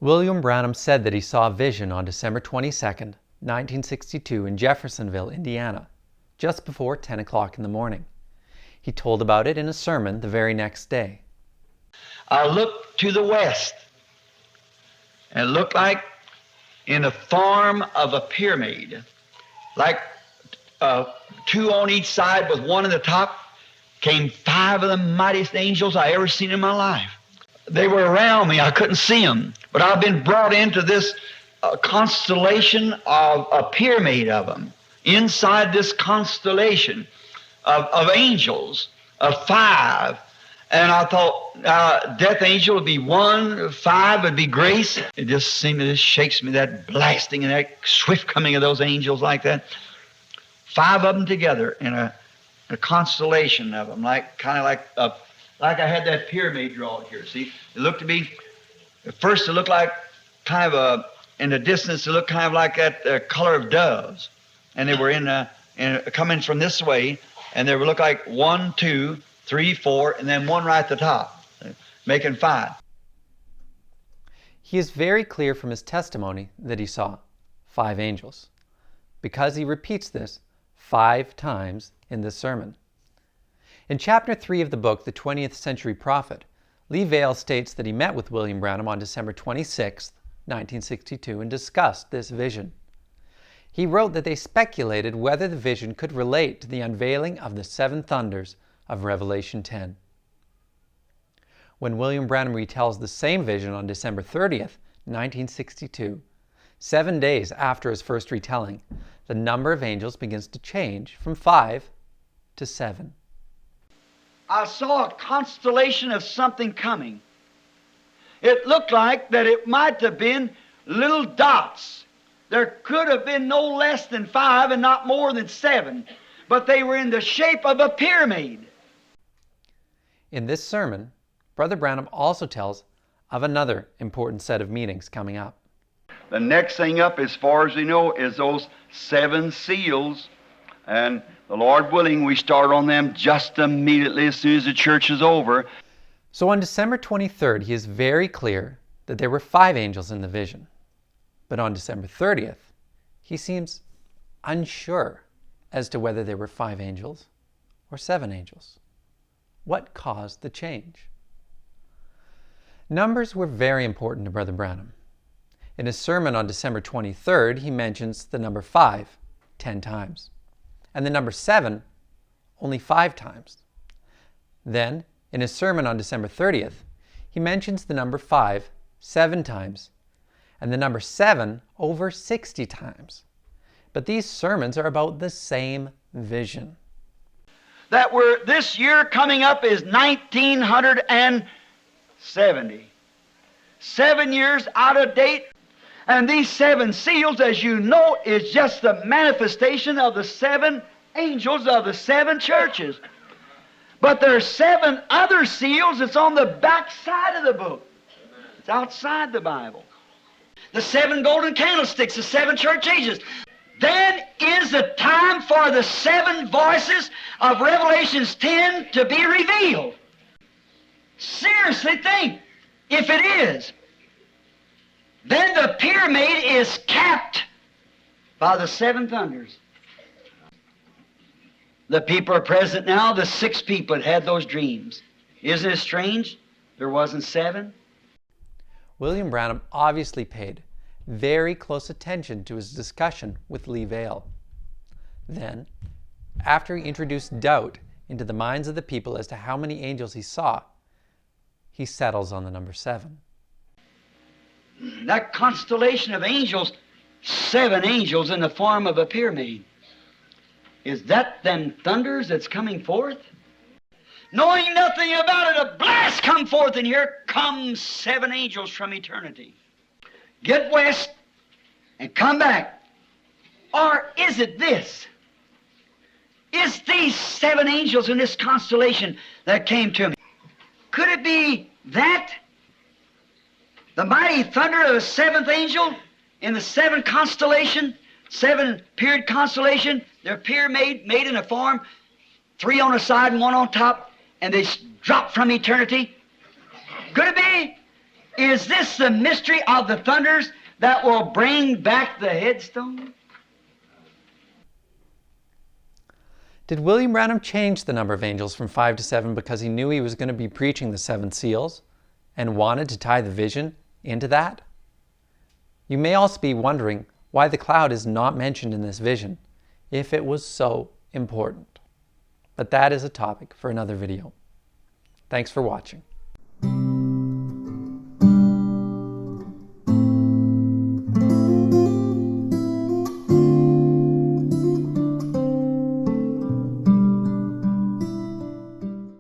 William Branham said that he saw a vision on December 22nd, 1962 in Jeffersonville, Indiana, just before 10 o'clock in the morning. He told about it in a sermon the very next day. I looked to the west, and it looked like in the form of a pyramid, like two on each side with one at the top, came 5 of the mightiest angels I ever seen in my life. They were around me. I couldn't see them. But I've been brought into this constellation of a pyramid of them. Inside this constellation of angels, of 5. And I thought death angel would be 1, 5 would be grace. It just seemed, it just shakes me, that blasting and that swift coming of those angels like that. 5 of them together in a constellation of them, kind of like I had that pyramid drawn here. See, it looked to be, at first it looked like kind of in the distance, it looked kind of like that color of doves. And they were coming from this way, and they would look like 1, 2, 3, 4, and then 1 right at the top, making 5. He is very clear from his testimony that he saw 5 angels, because he repeats this 5 times in this sermon. In chapter 3 of the book, The 20th Century Prophet, Lee Vale states that he met with William Branham on December 26, 1962, and discussed this vision. He wrote that they speculated whether the vision could relate to the unveiling of the 7 thunders of Revelation 10. When William Branham retells the same vision on December 30th, 1962, 7 days after his first retelling, the number of angels begins to change from 5 to 7. I saw a constellation of something coming. It looked like that it might have been little dots. There could have been no less than 5 and not more than 7, but they were in the shape of a pyramid. In this sermon, Brother Branham also tells of another important set of meetings coming up. The next thing up, as far as we know, is those 7 seals, and the Lord willing, we start on them just immediately as soon as the church is over. So on December 23rd, he is very clear that there were 5 angels in the vision. But on December 30th, he seems unsure as to whether there were 5 angels or 7 angels. What caused the change? Numbers were very important to Brother Branham. In his sermon on December 23rd, he mentions the number 5 10 times, and the number 7 only 5 times. Then, in his sermon on December 30th, he mentions the number 5 7 times, and the number 7 over 60 times. But these sermons are about the same vision. That were this year coming up is 1970. 7 years out of date. And these 7 seals, as you know, is just the manifestation of the 7 angels of the 7 churches. But there are 7 other seals that's on the back side of the book. It's outside the Bible. The 7 golden candlesticks, the 7 church ages. Then is the time for the 7 voices of Revelations 10 to be revealed. Seriously think, if it is, then the pyramid is capped by the 7 thunders. The people are present now, the 6 people that had those dreams. Isn't it strange? There wasn't 7. William Branham obviously paid very close attention to his discussion with Lee Vale. Then, after he introduced doubt into the minds of the people as to how many angels he saw, he settles on the number 7. That constellation of angels, 7 angels in the form of a pyramid. Is that them thunders that's coming forth? Knowing nothing about it, a blast come forth, and here comes 7 angels from eternity. Get west and come back. Or is it this? Is these 7 angels in this constellation that came to me? Could it be that? The mighty thunder of the 7th angel in the 7 constellation, 7 period constellation, their pyramid made in a form, 3 on the side and 1 on top, and they drop from eternity. Could it be? Is this the mystery of the thunders that will bring back the headstone? Did William Branham change the number of angels from 5 to 7 because he knew he was going to be preaching the 7 seals and wanted to tie the vision into that? You may also be wondering why the cloud is not mentioned in this vision if it was so important. But that is a topic for another video. Thanks for watching.